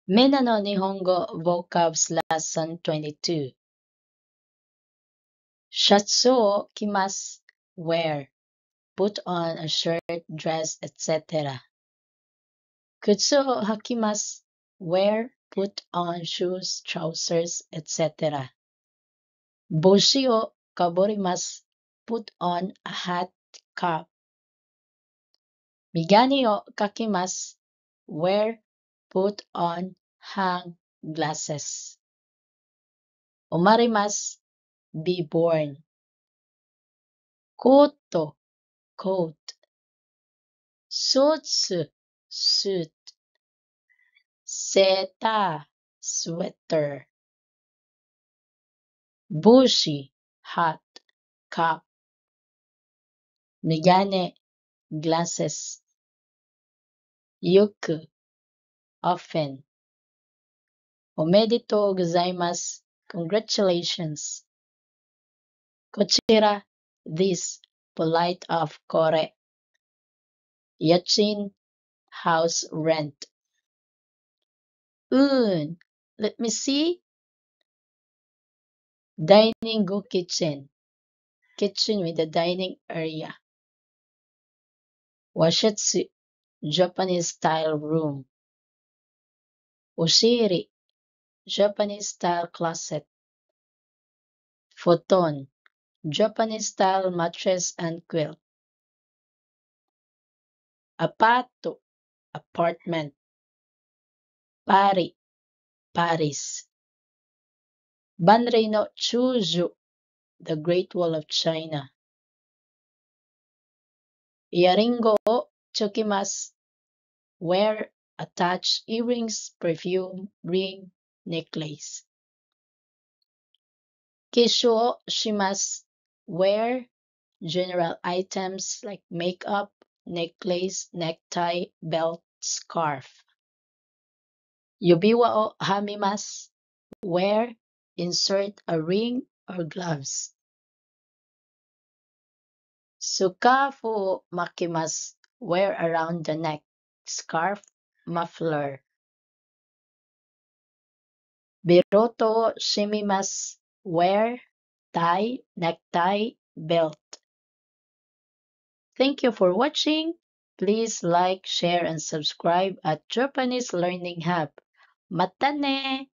Mina no Nihongo Vocabs Lesson 22. Shatsuo kimasu, wear, put on a shirt, dress, etc. Kutsuo hakimasu, wear, put on shoes, trousers, etc. Boshi o kaborimasu, put on a hat, cap. Migani o kakimasu, wear, put on, hang, glasses. Omarimasu, be born. Koto, coat. Sutsu, suit. Seta, sweater. Bushi, hat, cap. Migane, glasses. Yoku, often. Omedetou gozaimasu, congratulations. Kochira, this, polite of kore. Yachin, house rent. Let me see. Dining go kitchen. Kitchen with a dining area. Washatsu, Japanese style room. Oshiri, Japanese style closet. Futon, Japanese style mattress and quilt. Apato, apartment. Pari, Paris. Banrei no Chuju, the Great Wall of China. Yaringo o chokimasu, wear, attach earrings, perfume, ring, necklace. Kisho o shimasu, wear, general items like makeup, necklace, necktie, belt, scarf. Yubiwa o hamimasu, wear, insert a ring or gloves. Sukafu o makimasu, wear around the neck, scarf, muffler. Biroto o shimimasu, wear, tie, necktie, belt. Thank you for watching. Please like, share, and subscribe at Japanese Learning Hub. Mata ne!